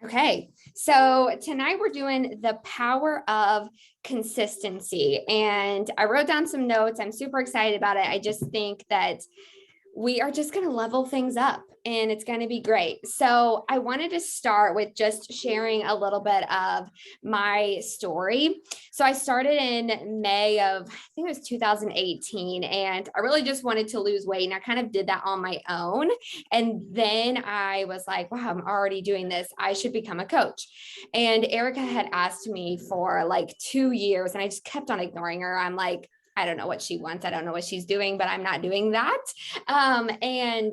Okay, so tonight we're doing the power of consistency. And I wrote down some notes. I'm super excited about it. I just think that we are just going to level things up and it's going to be great. So I wanted to start with just sharing a little bit of my story. So I started in May of, I think it was 2018, and I really just wanted to lose weight. And I kind of did that on my own. And then I was like, wow, I'm already doing this. I should become a coach. And Erica had asked me for like 2 years, and I just kept on ignoring her. I'm like, I don't know what she wants. I don't know what she's doing, but I'm not doing that. And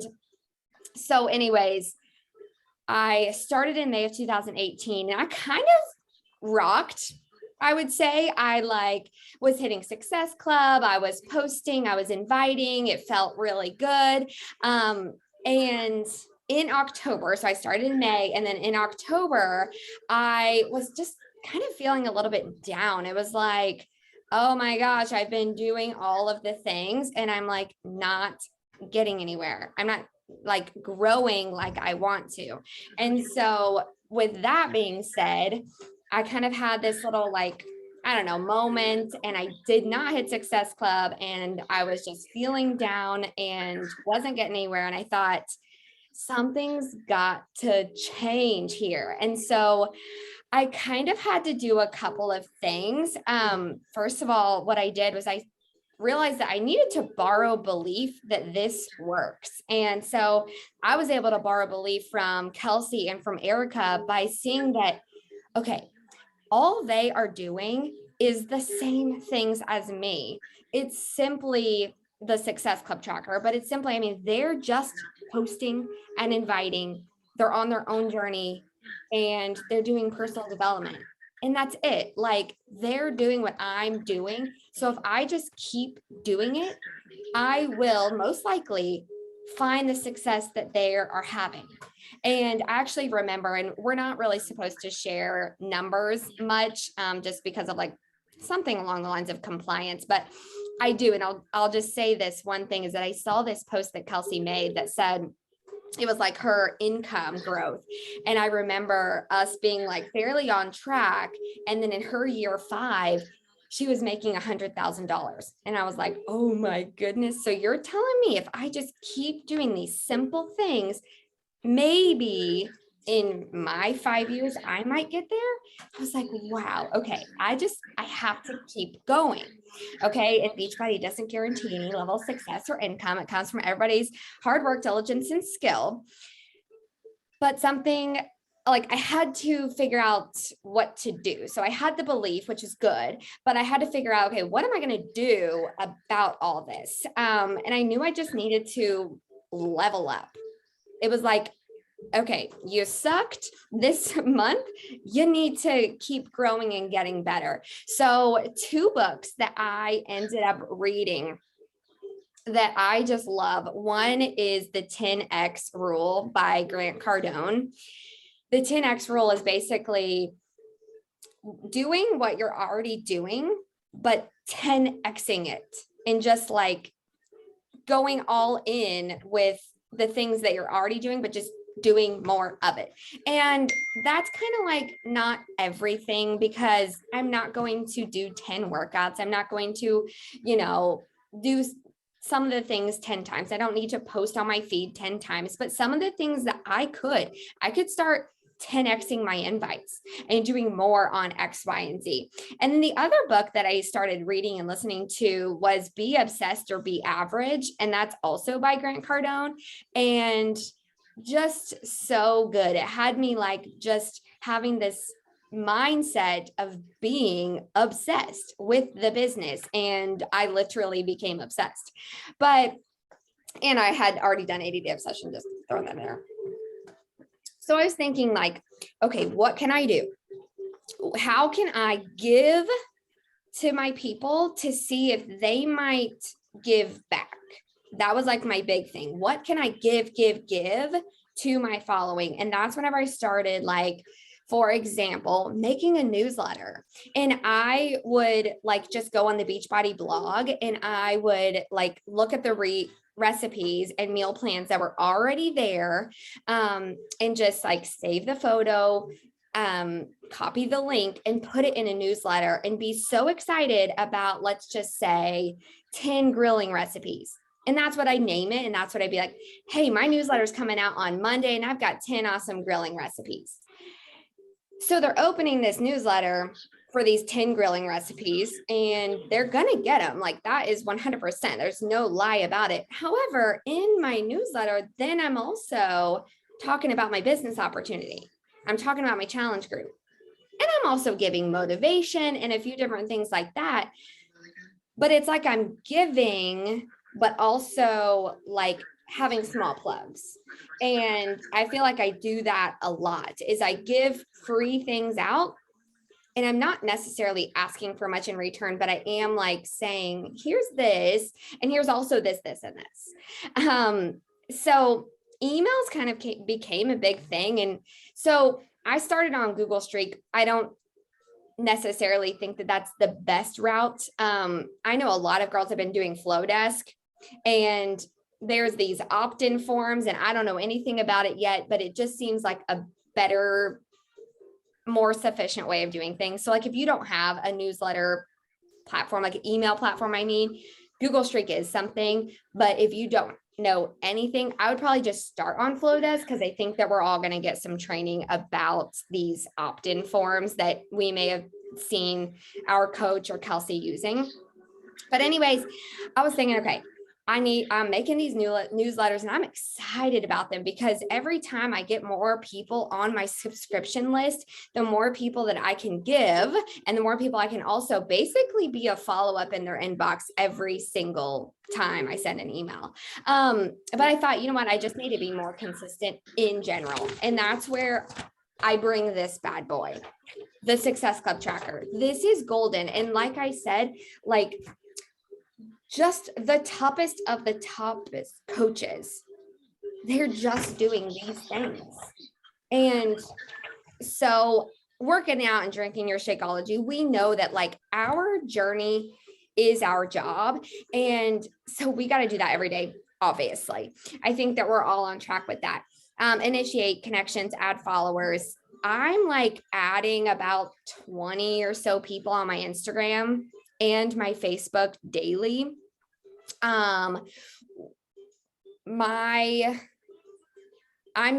so anyways, I started in May of 2018 and I kind of rocked. I would say I was hitting Success Club. I was posting, I was inviting. It felt really good. And in October, so I started in May, and then in October, I was just kind of feeling a little bit down. It was like, oh my gosh, I've been doing all of the things and I'm like not getting anywhere. I'm not like growing like I want to. And so with that being said, I kind of had this little I don't know, moment, and I did not hit Success Club and I was just feeling down and wasn't getting anywhere. And I thought something's got to change here. And so I kind of had to do a couple of things. First of all, what I did was I realized that I needed to borrow belief that this works. And so I was able to borrow belief from Kelsey and from Erica by seeing that, okay, all they are doing is the same things as me. It's simply the Success Club tracker, but it's simply, they're just posting and inviting. They're on their own journey and they're doing personal development. And that's it. Like they're doing what I'm doing. So if I just keep doing it, I will most likely find the success that they are having. And I actually remember, and we're not really supposed to share numbers much, just because of something along the lines of compliance, but I do. And I'll just say this one thing is that I saw this post that Kelsey made that said, it was like her income growth. And I remember us being fairly on track. And then in her year 5, she was making $100,000. And I was like, oh my goodness. So you're telling me if I just keep doing these simple things, maybe in my 5 years, I might get there. I was like, wow, okay. I have to keep going. Okay. And Beachbody doesn't guarantee any level of success or income. It comes from everybody's hard work, diligence, and skill. But something I had to figure out what to do. So I had the belief, which is good, but I had to figure out, okay, what am I going to do about all this? And I knew I just needed to level up. It was like, okay, you sucked this month. You need to keep growing and getting better. So 2 books that I ended up reading that I just love. One is the 10X Rule by Grant Cardone. The 10X Rule is basically doing what you're already doing, but 10Xing it and just going all in with the things that you're already doing, but just doing more of it. And that's kind of not everything, because I'm not going to do 10 workouts. I'm not going to, do some of the things 10 times. I don't need to post on my feed 10 times, but some of the things that I could start 10Xing my invites and doing more on X, Y, and Z. And then the other book that I started reading and listening to was Be Obsessed or Be Average. And that's also by Grant Cardone. And just so good. It had me just having this mindset of being obsessed with the business. And I literally became obsessed. And I had already done 80-day obsession, just throwing that in there. So I was thinking okay, what can I do? How can I give to my people to see if they might give back? That was my big thing. What can I give to my following? And that's whenever I started, for example, making a newsletter. And I would just go on the Beachbody blog and I would look at the recipes and meal plans that were already there, and just like save the photo, copy the link and put it in a newsletter and be so excited about, let's just say 10 grilling recipes. And that's what I name it. And that's what I'd be like, hey, my newsletter is coming out on Monday and I've got 10 awesome grilling recipes. So they're opening this newsletter for these 10 grilling recipes and they're going to get them. Like that is 100%. There's no lie about it. However, in my newsletter, then I'm also talking about my business opportunity. I'm talking about my challenge group. And I'm also giving motivation and a few different things like that. But it's like I'm giving, but also like having small plugs. And I feel like I do that a lot, is I give free things out and I'm not necessarily asking for much in return, but I am like saying, here's this, and here's also this, this, and this. So emails kind of became a big thing. And so I started on Google Streak. I don't necessarily think that that's the best route. I know a lot of girls have been doing Flowdesk, and there's these opt-in forms, and I don't know anything about it yet, but it just seems like a better, more sufficient way of doing things. So like if you don't have a newsletter platform, like an email platform, I mean, Google Streak is something, but if you don't know anything, I would probably just start on Flowdesk, because I think that we're all going to get some training about these opt-in forms that we may have seen our coach or Kelsey using. But anyways, I was thinking, okay, I'm making these new newsletters and I'm excited about them, because every time I get more people on my subscription list, the more people that I can give and the more people I can also basically be a follow-up in their inbox every single time I send an email. But I thought, you know what, I just need to be more consistent in general. And that's where I bring this bad boy, the Success Club Tracker. This is golden. And like I said, like, just the toughest of the toughest coaches, they're just doing these things. And so working out and drinking your Shakeology, we know that like our journey is our job. And so we got to do that every day, obviously. I think that we're all on track with that. Initiate connections, add followers. I'm like adding about 20 or so people on my Instagram and my Facebook daily. I'm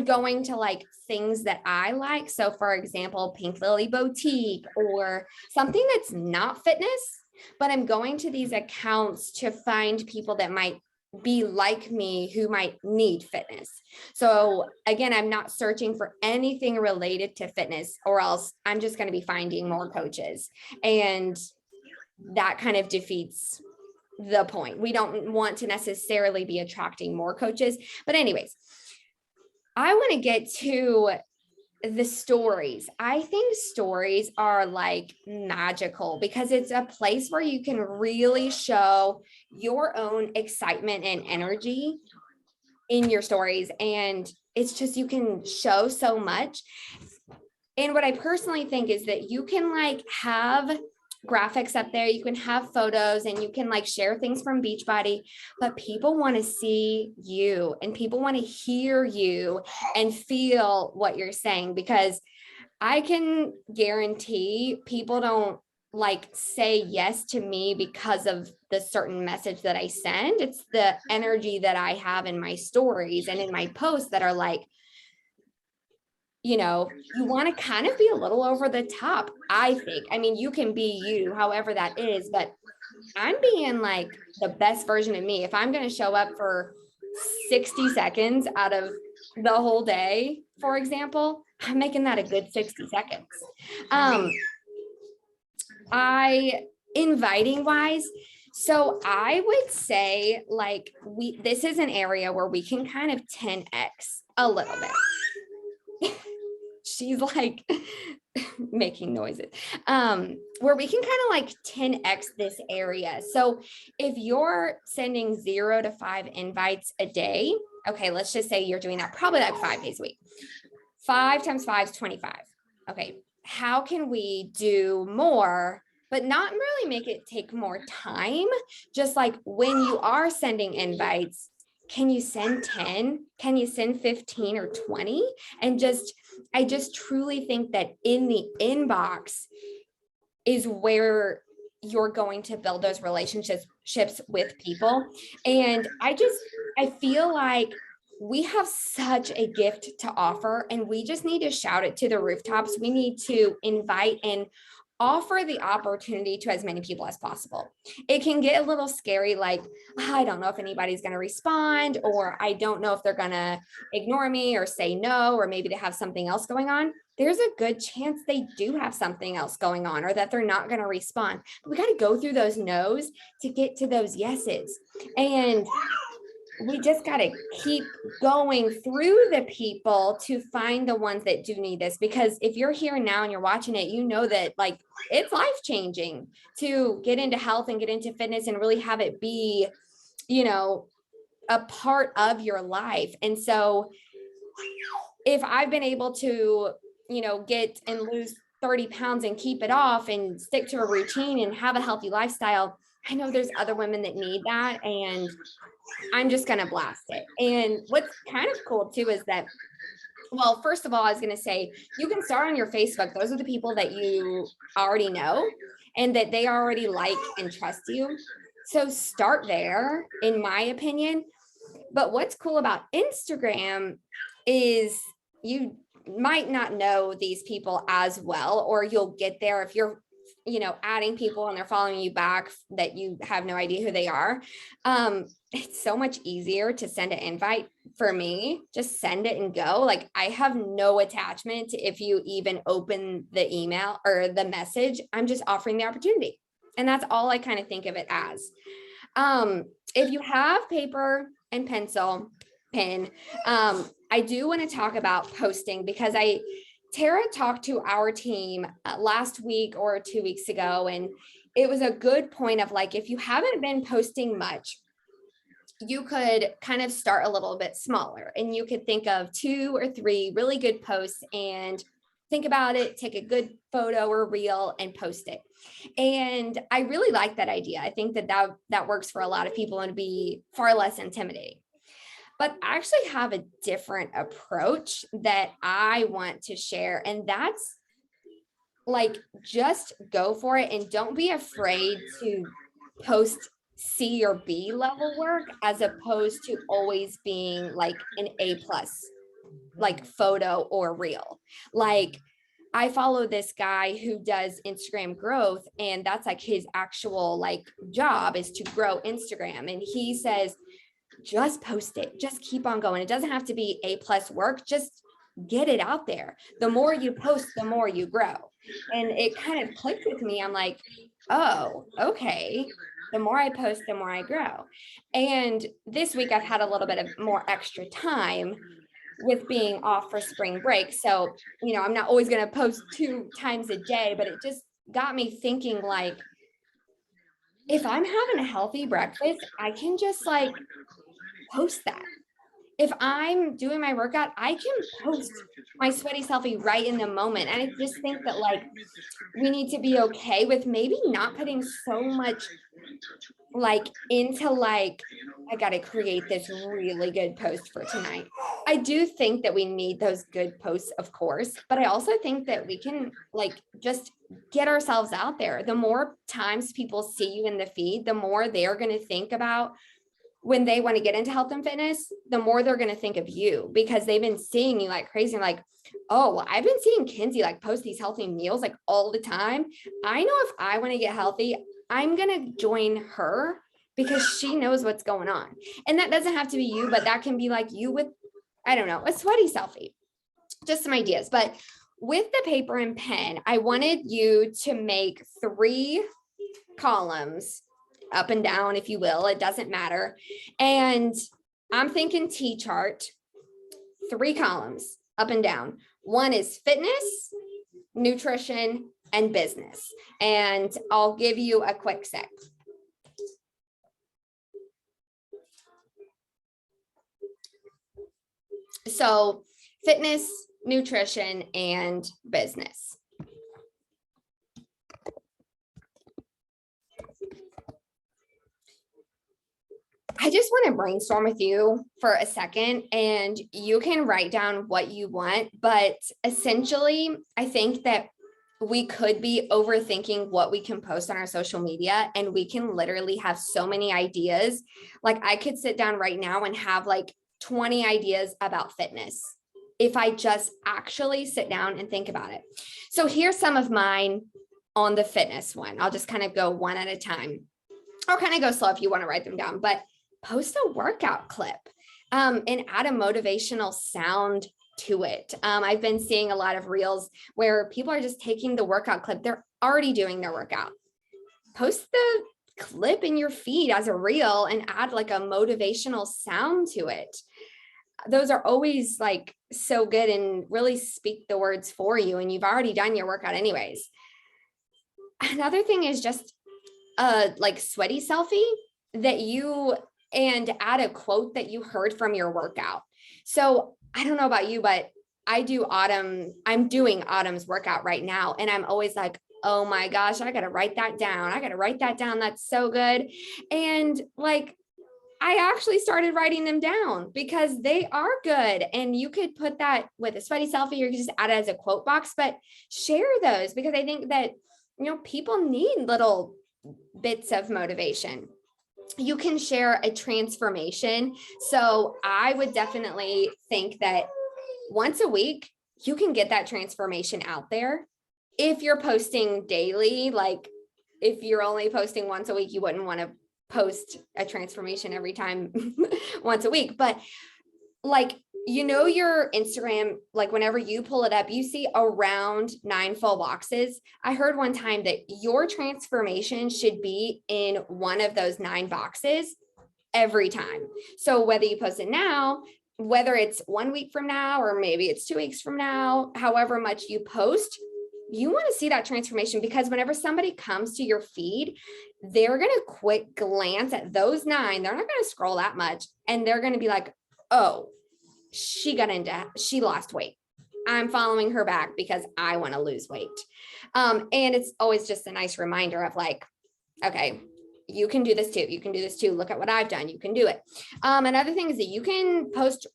going to like things that I like. So for example, Pink Lily Boutique or something that's not fitness, but I'm going to these accounts to find people that might be like me who might need fitness. So again, I'm not searching for anything related to fitness, or else I'm just going to be finding more coaches. And that kind of defeats the point. We don't want to necessarily be attracting more coaches. But anyways, I want to get to the stories. I think stories are like magical, because it's a place where you can really show your own excitement and energy in your stories. And it's just, you can show so much. And what I personally think is that you can like have graphics up there, you can have photos, and you can like share things from Beachbody, but people want to see you and people want to hear you and feel what you're saying, because I can guarantee people don't like say yes to me because of the certain message that I send. It's the energy that I have in my stories and in my posts that are like, you know, you want to kind of be a little over the top, I think. I mean, you can be you, however that is, but I'm being like the best version of me. If I'm going to show up for 60 seconds out of the whole day, for example, I'm making that a good 60 seconds. Inviting wise, so I would say like this is an area where we can kind of 10x a little bit. She's like making noises, where we can kind of like 10x this area. So if you're sending 0 to 5 invites a day, okay, let's just say you're doing that probably like 5 days a week. 5 times 5 is 25. Okay, how can we do more, but not really make it take more time? Just like when you are sending invites, can you send 10? Can you send 15 or 20? And I just truly think that in the inbox is where you're going to build those relationships with people. And I feel like we have such a gift to offer, and we just need to shout it to the rooftops. We need to invite and offer the opportunity to as many people as possible. It can get a little scary, like, I don't know if anybody's going to respond, or I don't know if they're going to ignore me or say no, or maybe they have something else going on. There's a good chance they do have something else going on, or that they're not going to respond. But we got to go through those no's to get to those yeses. And we just got to keep going through the people to find the ones that do need this. Because if you're here now and you're watching it, you know that like it's life changing to get into health and get into fitness and really have it be, you know, a part of your life. And so if I've been able to, you know, get and lose 30 pounds and keep it off and stick to a routine and have a healthy lifestyle, I know there's other women that need that. And I'm just going to blast it. And what's kind of cool too is that, well, first of all, I was going to say, you can start on your Facebook. Those are the people that you already know and that they already like and trust you. So start there, in my opinion. But what's cool about Instagram is you might not know these people as well, or you'll get there if you're, you know, adding people and they're following you back that you have no idea who they are. It's so much easier to send an invite for me. Just send it and go. Like, I have no attachment if you even open the email or the message. I'm just offering the opportunity. And that's all I kind of think of it as. If you have paper and pen, I do want to talk about posting, because Tara talked to our team last week or 2 weeks ago, and it was a good point of like, if you haven't been posting much, you could kind of start a little bit smaller, and you could think of 2 or 3 really good posts and think about it, take a good photo or reel and post it. And I really like that idea. I think that works for a lot of people and be far less intimidating. But I actually have a different approach that I want to share. And that's like, just go for it and don't be afraid to post C or B level work, as opposed to always being like an A plus, like photo or reel. Like, I follow this guy who does Instagram growth, and that's like his actual like job is to grow Instagram. And he says, just post it, just keep on going. It doesn't have to be A plus work, just get it out there. The more you post, the more you grow. And it kind of clicked with me. I'm like, oh, okay. The more I post, the more I grow. And this week I've had a little bit of more extra time with being off for spring break. So, you know, I'm not always going to post 2 times a day, but it just got me thinking, like, if I'm having a healthy breakfast, I can just like post that. If I'm doing my workout, I can post my sweaty selfie right in the moment. And I just think that like, we need to be okay with maybe not putting so much like into like, I got to create this really good post for tonight. I do think that we need those good posts, of course, but I also think that we can like just get ourselves out there. The more times people see you in the feed, the more they're going to think about when they want to get into health and fitness, the more they're going to think of you, because they've been seeing you like crazy. And like, oh, well, I've been seeing Kinsey like post these healthy meals like all the time. I know if I want to get healthy, I'm going to join her because she knows what's going on. And that doesn't have to be you, but that can be like you with, I don't know, a sweaty selfie, just some ideas. But with the paper and pen, I wanted you to make 3 columns, up and down, if you will, it doesn't matter. And I'm thinking T-chart, 3 columns, up and down. One is fitness, nutrition, and business. And I'll give you a quick sec. So fitness, nutrition, and business. I just want to brainstorm with you for a second, and you can write down what you want. But essentially, I think that we could be overthinking what we can post on our social media, and we can literally have so many ideas. Like I could sit down right now and have like 20 ideas about fitness if I just actually sit down and think about it. So here's some of mine on the fitness one. I'll just kind of go one at a time, or kind of go slow if you want to write them down, but post a workout clip and add a motivational sound to it. I've been seeing a lot of reels where people are just taking the workout clip. They're already doing their workout. Post the clip in your feed as a reel and add like a motivational sound to it. Those are always like so good and really speak the words for you. And you've already done your workout anyways. Another thing is just like sweaty selfie that you, and add a quote that you heard from your workout. So I don't know about you, but I'm doing Autumn's workout right now. And I'm always like, oh my gosh, I got to write that down. I got to write that down. That's so good. And like, I actually started writing them down because they are good. And you could put that with a sweaty selfie, or you could just add it as a quote box, but share those because I think that, people need little bits of motivation. You can share a transformation. So I would definitely think that once a week, you can get that transformation out there. If you're posting daily, like if you're only posting once a week, you wouldn't want to post a transformation every time once a week. But like, your Instagram, like whenever you pull it up, you see around 9 full boxes. I heard one time that your transformation should be in one of those 9 boxes every time. So whether you post it now, whether it's 1 week from now, or maybe it's 2 weeks from now, however much you post, you want to see that transformation, because whenever somebody comes to your feed, they're going to quick glance at those 9. They're not going to scroll that much. And they're going to be like, oh, she lost weight. I'm following her back because I want to lose weight. And it's always just a nice reminder of like, okay, you can do this too. You can do this too. Look at what I've done. You can do it. Another thing is that you can post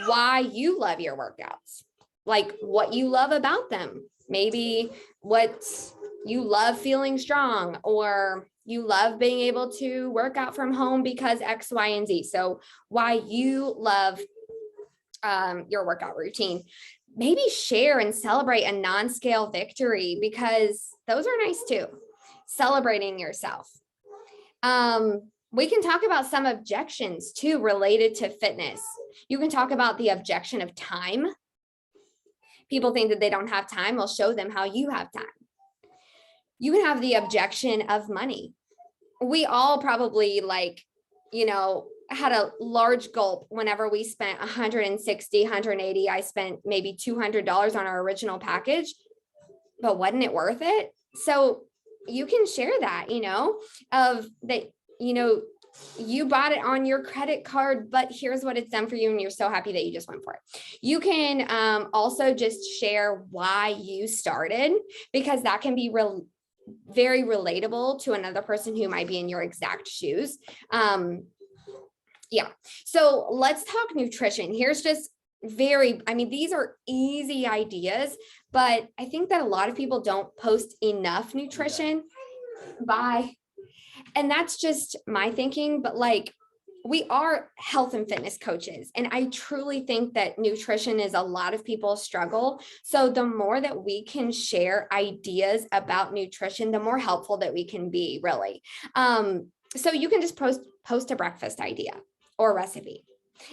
why you love your workouts, like what you love about them. Maybe what you love feeling strong, or you love being able to work out from home because X, Y, and Z. So why you love your workout routine. Maybe share and celebrate a non-scale victory, because those are nice too. Celebrating yourself. We can talk about some objections too related to fitness. You can talk about the objection of time. People think that they don't have time. We'll show them how you have time. You can have the objection of money. We all probably had a large gulp whenever we spent 160, 180. I spent maybe $200 on our original package, but wasn't it worth it? So you can share that, of that, you bought it on your credit card, but here's what it's done for you. And you're so happy that you just went for it. You can also just share why you started, because that can be very relatable to another person who might be in your exact shoes. Yeah. So let's talk nutrition. Here's just these are easy ideas, but I think that a lot of people don't post enough nutrition. Bye. And that's just my thinking, but like, we are health and fitness coaches. And I truly think that nutrition is a lot of people's struggle. So the more that we can share ideas about nutrition, the more helpful that we can be, really. So you can just post a breakfast idea or recipe.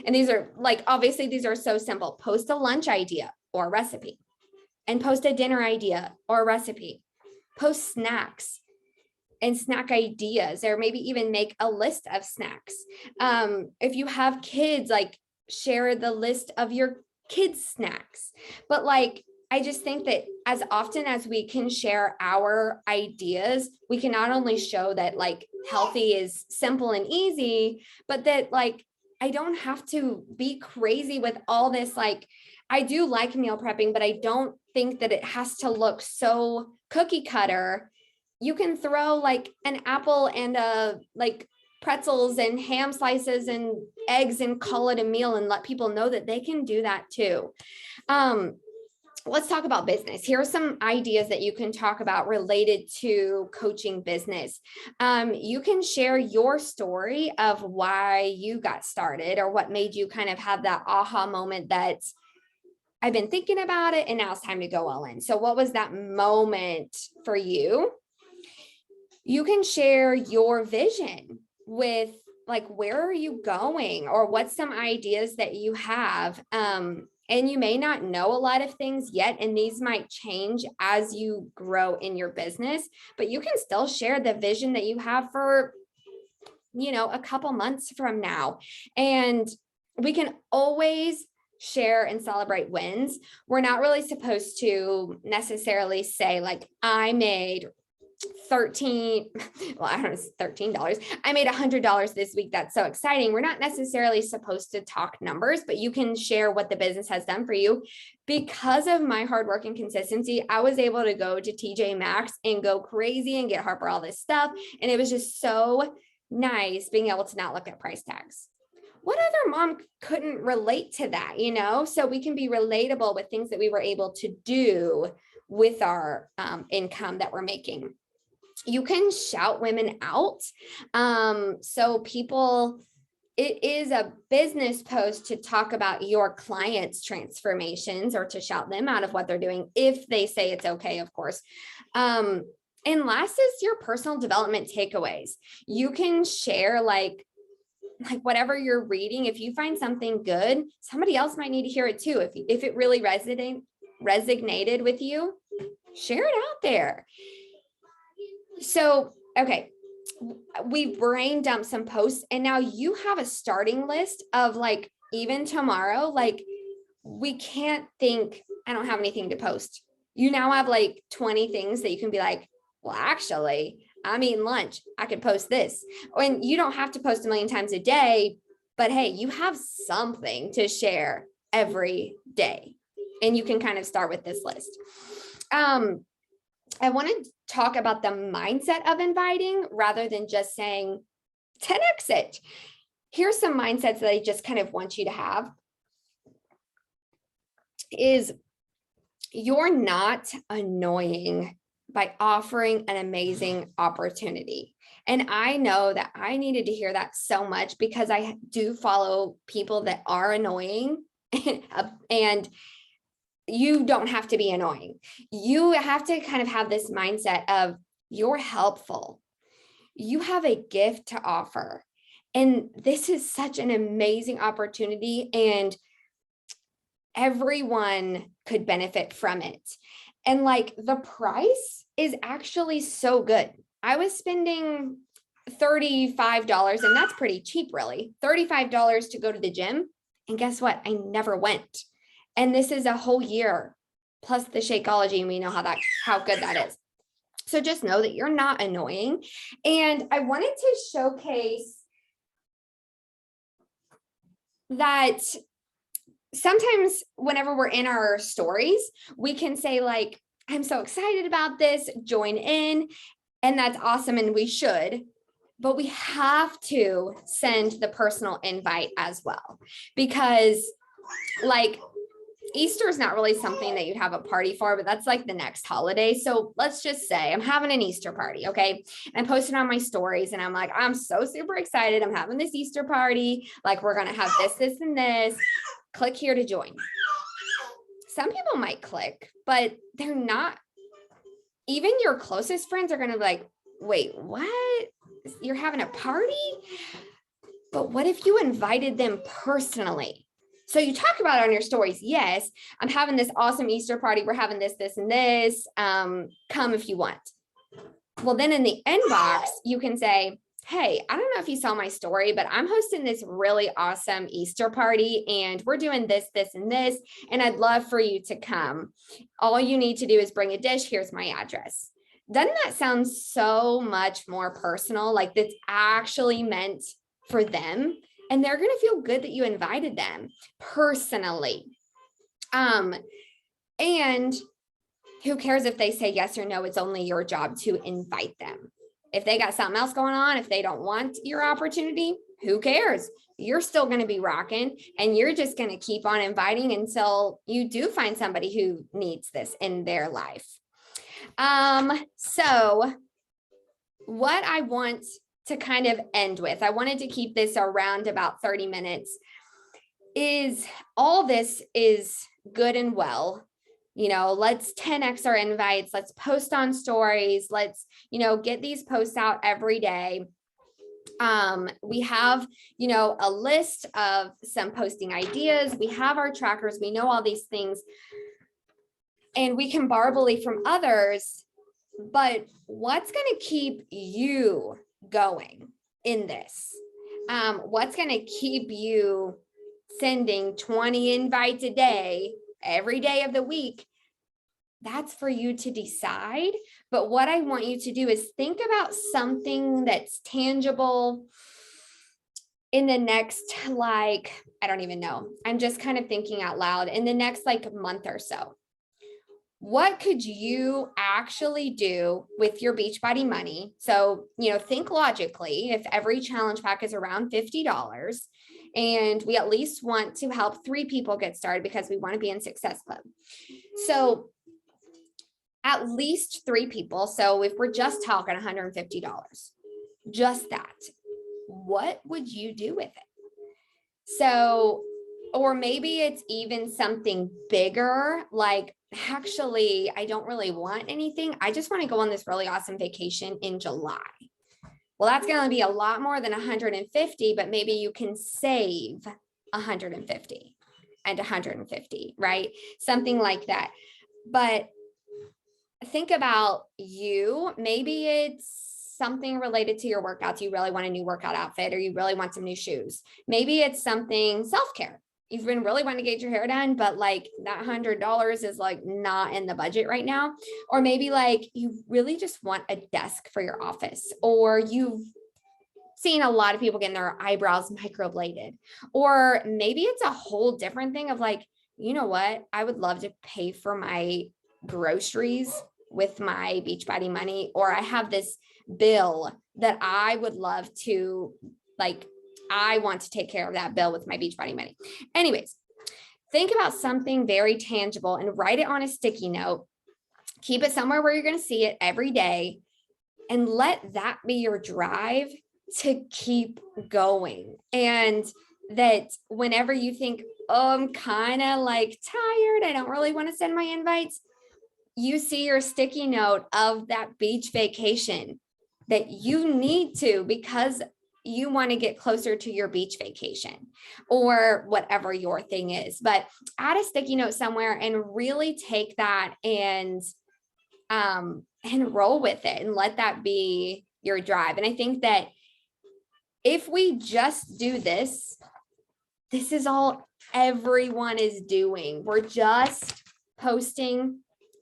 And these are obviously these are so simple. Post a lunch idea or recipe, and post a dinner idea or recipe. Post snacks and snack ideas, or maybe even make a list of snacks. If you have kids, share the list of your kids' snacks. But I just think that as often as we can share our ideas, we can not only show that healthy is simple and easy, but that I don't have to be crazy with all this. I do like meal prepping, but I don't think that it has to look so cookie cutter. You can throw an apple and a pretzels and ham slices and eggs and call it a meal and let people know that they can do that too. Let's talk about business. Here are some ideas that you can talk about related to coaching business. You can share your story of why you got started or what made you kind of have that aha moment that I've been thinking about it and now it's time to go all in. So what was that moment for you? You can share your vision with like, where are you going or what's some ideas that you have? And you may not know a lot of things yet, and these might change as you grow in your business, but you can still share the vision that you have for, a couple months from now. And we can always share and celebrate wins. We're not really supposed to necessarily say like, I made $13. I made $100 this week. That's so exciting. We're not necessarily supposed to talk numbers, but you can share what the business has done for you. Because of my hard work and consistency, I was able to go to TJ Maxx and go crazy and get Harper all this stuff. And it was just so nice being able to not look at price tags. What other mom couldn't relate to that, So we can be relatable with things that we were able to do with our income that we're making. You can shout women out. So people, it is a business post to talk about your clients' transformations or to shout them out of what they're doing if they say it's okay, of course. And last is your personal development takeaways. You can share like whatever you're reading. If you find something good, somebody else might need to hear it too. If it really resonated with you, share it out there. So, okay, we brain dumped some posts and now you have a starting list of like, even tomorrow, like we can't think, I don't have anything to post. You now have like 20 things that you can be like, well, actually, I'm eating lunch. I could post this. And you don't have to post a million times a day, but hey, you have something to share every day. And you can kind of start with this list. I want to talk about the mindset of inviting rather than just saying 10x it. Here's some mindsets that I just kind of want you to have is you're not annoying by offering an amazing opportunity. And I know that I needed to hear that so much because I do follow people that are annoying and you don't have to be annoying. You have to kind of have this mindset of you're helpful. You have a gift to offer. And this is such an amazing opportunity and everyone could benefit from it. And like the price is actually so good. I was spending $35 and that's pretty cheap, really. $35 to go to the gym. And guess what? I never went. And this is a whole year plus the Shakeology, and we know how good that is. So just know that you're not annoying. And I wanted to showcase that sometimes whenever we're in our stories, we can say like, I'm so excited about this, join in. And that's awesome. And we should, but we have to send the personal invite as well, because like Easter is not really something that you'd have a party for, but that's like the next holiday. So let's just say I'm having an Easter party. Okay. And I posted on my stories and I'm like, I'm so super excited. I'm having this Easter party. Like we're going to have this, and this. Click here to join. Some people might click, but they're not. Even your closest friends are going to be like, wait, what? You're having a party? But what if you invited them personally? So you talk about it on your stories. Yes, I'm having this awesome Easter party. We're having this, and this. Come if you want. Well, then in the inbox, you can say, hey, I don't know if you saw my story, but I'm hosting this really awesome Easter party and we're doing this, and this, and I'd love for you to come. All you need to do is bring a dish. Here's my address. Doesn't that sound so much more personal? Like that's actually meant for them. And they're going to feel good that you invited them personally. And who cares if they say yes or no? It's only your job to invite them. If they got something else going on, if they don't want your opportunity, who cares? You're still going to be rocking, and you're just going to keep on inviting until you do find somebody who needs this in their life. So what I want to kind of end with, I wanted to keep this around about 30 minutes, is all this is good and well. Let's 10x our invites. Let's post on stories. Let's, get these posts out every day. We have, a list of some posting ideas. We have our trackers. We know all these things, and we can borrow belief from others. But what's going to keep you going in this? What's going to keep you sending 20 invites a day, every day of the week? That's for you to decide. But what I want you to do is think about something that's tangible in the next, I don't even know. I'm just kind of thinking out loud, in the next month or so. What could you actually do with your Beachbody money? So, think logically. If every challenge pack is around $50, and we at least want to help 3 people get started because we want to be in Success Club. So at least 3 people. So if we're just talking $150, just that, what would you do with it? So, or maybe it's even something bigger, actually, I don't really want anything. I just want to go on this really awesome vacation in July. Well, that's going to be a lot more than 150, but maybe you can save 150 and 150, right? Something like that. But think about you. Maybe it's something related to your workouts. You really want a new workout outfit, or you really want some new shoes. Maybe it's something self-care. You've been really wanting to get your hair done, but that $100 is not in the budget right now. Or maybe you really just want a desk for your office, or you've seen a lot of people getting their eyebrows microbladed. Or maybe it's a whole different thing of you know what? I would love to pay for my groceries with my Beachbody money, or I have this bill that I would love to I want to take care of that bill with my Beachbody money. Anyways, think about something very tangible and write it on a sticky note. Keep it somewhere where you're going to see it every day, and let that be your drive to keep going. And that whenever you think, oh, I'm kind of tired, I don't really want to send my invites, you see your sticky note of that beach vacation that you need to, because you want to get closer to your beach vacation or whatever your thing is. But add a sticky note somewhere and really take that and roll with it and let that be your drive. And I think that if we just do this, this is all everyone is doing. We're just posting,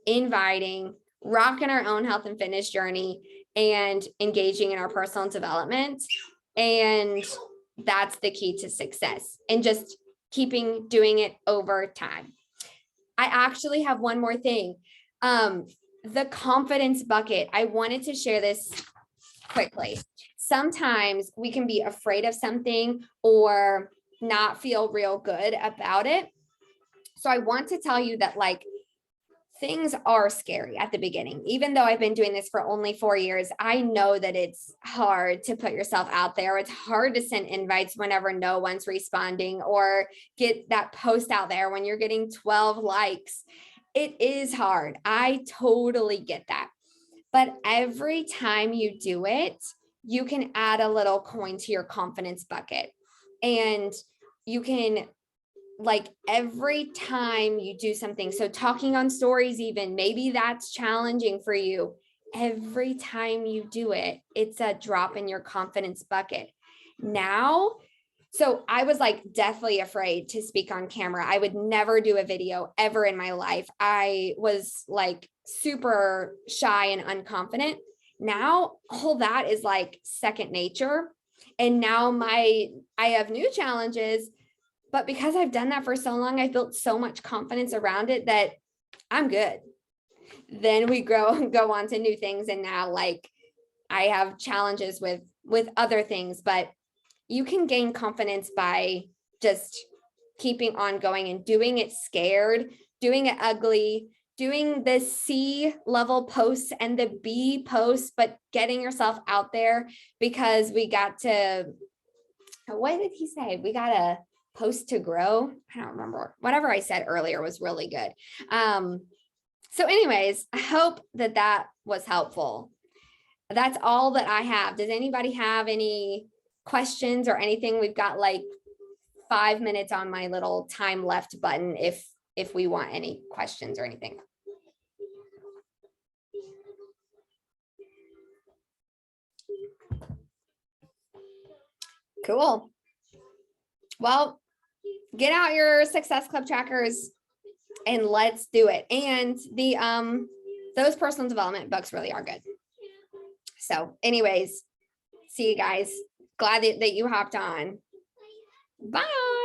inviting, rocking our own health and fitness journey, and engaging in our personal development. And that's the key to success, and just keeping doing it over time. I actually have one more thing. The confidence bucket. I wanted to share this quickly. Sometimes we can be afraid of something or not feel real good about it. So I want to tell you that things are scary at the beginning. Even though I've been doing this for only 4 years, I know that it's hard to put yourself out there. It's hard to send invites whenever no one's responding, or get that post out there when you're getting 12 likes. It is hard. I totally get that. But every time you do it, you can add a little coin to your confidence bucket. And you can, every time you do something, so talking on stories, even maybe that's challenging for you. Every time you do it, it's a drop in your confidence bucket. Now, so I was deathly afraid to speak on camera. I would never do a video ever in my life. I was super shy and unconfident. Now all that is second nature. And now I have new challenges, but because I've done that for so long, I've built so much confidence around it that I'm good. Then we go on to new things. And now I have challenges with other things, but you can gain confidence by just keeping on going and doing it scared, doing it ugly, doing the C level posts and the B posts, but getting yourself out there, because we got to, what did he say? We got to post to grow. I don't remember. Whatever I said earlier was really good. So anyways, I hope that that was helpful. That's all that I have. Does anybody have any questions or anything? We've got like 5 minutes on my little time left button if we want any questions or anything. Cool. Well, get out your Success Club trackers and let's do it. And the those personal development books really are good. So anyways, see you guys. Glad that you hopped on. Bye.